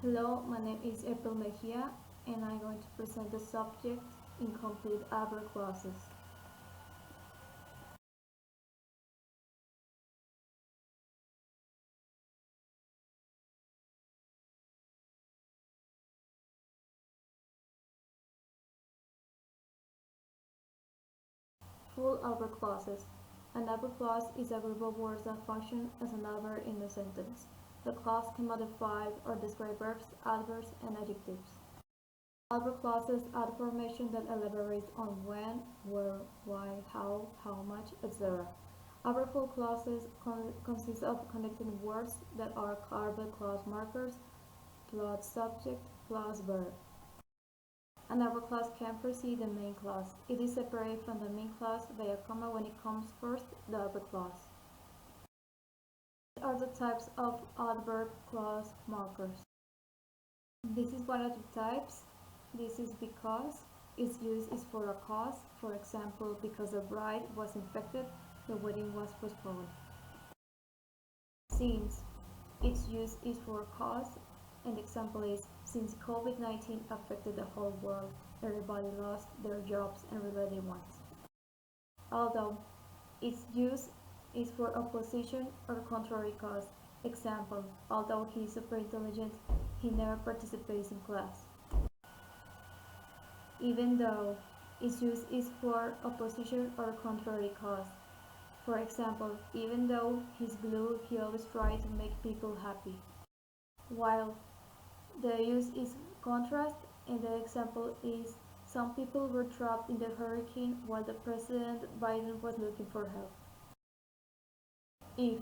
Hello, my name is Abril Mejia and I'm going to present the subject Incomplete Adverb clauses. Full adverb clauses. An adverb clause is a group of words that function as an adverb in a sentence. The clause can modify or describe verbs, adverbs, and adjectives. Adverb clauses add formation that elaborates on when, where, why, how much, etc. Adverb full clauses consist of connecting words that are carved clause markers plus subject plus verb. An adverb clause can precede the main clause. It is separated from the main clause by a comma when it comes first, the adverb clause. These are the types of adverb clause markers. This is one of the types. This is because. Its use is for a cause. For example, because the bride was infected, the wedding was postponed. Since. Its use is for a cause. An example is, since COVID-19 affected the whole world, everybody lost their jobs and related ones. Although, its use is for opposition or contrary cause. Example, although he is super intelligent, he never participates in class. Even though, its use is for opposition or contrary cause. For example, even though he's blue, he always tries to make people happy. While the use is contrast, and the example is, some people were trapped in the hurricane while the President Biden was looking for help. If.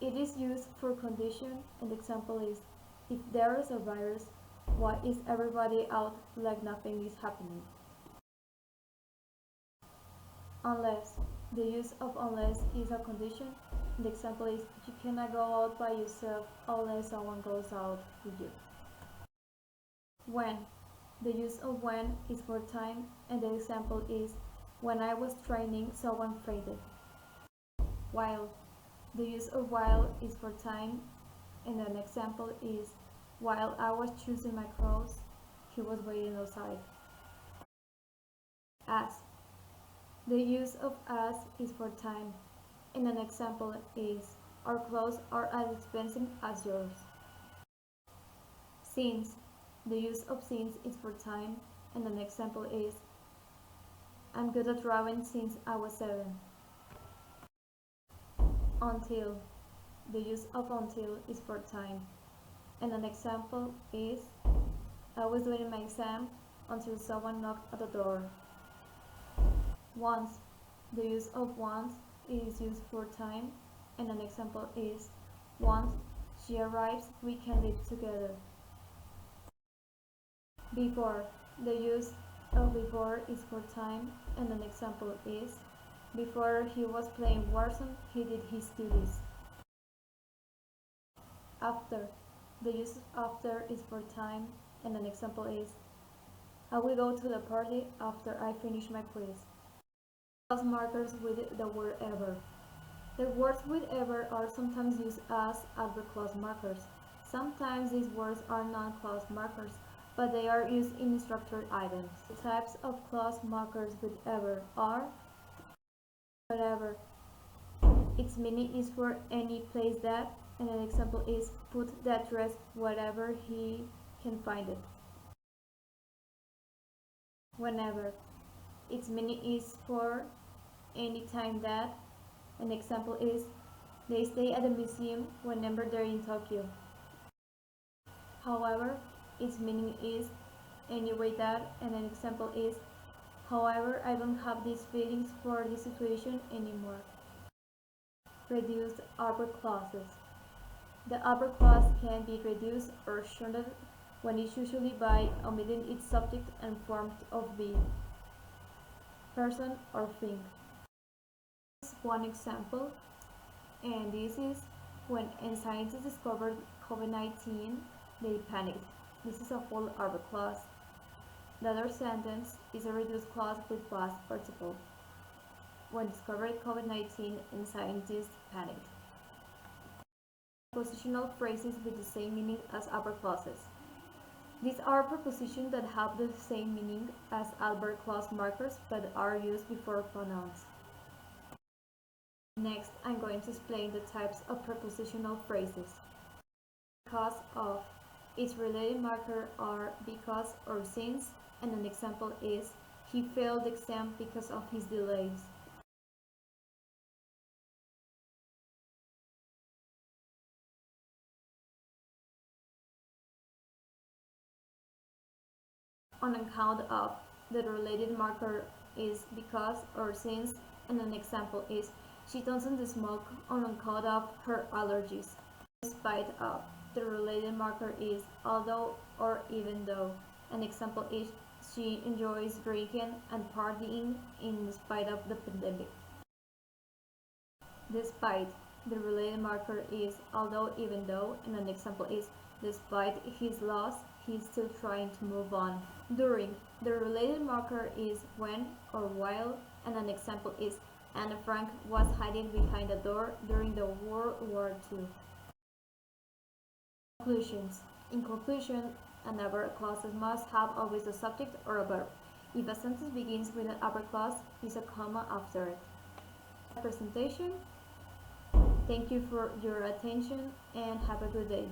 It is used for condition, and the example is, if there is a virus, why is everybody out like nothing is happening? Unless. The use of unless is a condition. The example is, you cannot go out by yourself unless someone goes out with you. When. The use of when is for time, and the example is, when I was training, someone fainted. While. The use of while is for time, and an example is, while I was choosing my clothes, he was waiting outside. As. The use of as is for time, and an example is, our clothes are as expensive as yours. Since. The use of since is for time, and an example is, I'm good at drawing since I was 7. Until. The use of until is for time, and an example is, I was doing my exam until someone knocked at the door. Once. The use of once is used for time, and an example is, once she arrives, we can live together. Before. The use of before is for time, and an example is, before he was playing Warzone, he did his studies. After. The use of after is for time, and an example is, I will go to the party after I finish my quiz. Clause markers with the word ever. The words with ever are sometimes used as adverb clause markers. Sometimes these words are non-clause markers, but they are used in structured items. The types of clause markers with ever are whatever. Its meaning is for any place that, and an example is, put the address wherever he can find it. Whenever. Its meaning is for any time that, an example is, they stay at the museum whenever they're in Tokyo. However, its meaning is anyway that, and an example is, however, I don't have these feelings for this situation anymore. Reduced adverb clauses. The adverb clause can be reduced or shortened when it's usually by omitting its subject and form of being, person or thing. This is one example, and this is when scientists discovered COVID-19, they panicked. This is a full adverb clause. The other sentence is a reduced clause with past participle. When discovered COVID-19 and scientists panicked. Prepositional phrases with the same meaning as adverb clauses. These are prepositions that have the same meaning as adverb clause markers but are used before pronouns. Next, I'm going to explain the types of prepositional phrases. Because of. Its related marker are because or since, and an example is he failed the exam because of his delays. On account of, the related marker is because or since, and an example is she doesn't smoke on account of her allergies. Despite of, the related marker is although or even though. An example is she enjoys drinking and partying in spite of the pandemic. Despite, the related marker is although even though, and an example is despite his loss, he's still trying to move on. During, the related marker is when or while, and an example is Anne Frank was hiding behind a door during the World War II. Conclusions. In conclusion, an adverb clause must have always a subject or a verb. If a sentence begins with an adverb clause, use a comma after it. Presentation. Thank you for your attention and have a good day.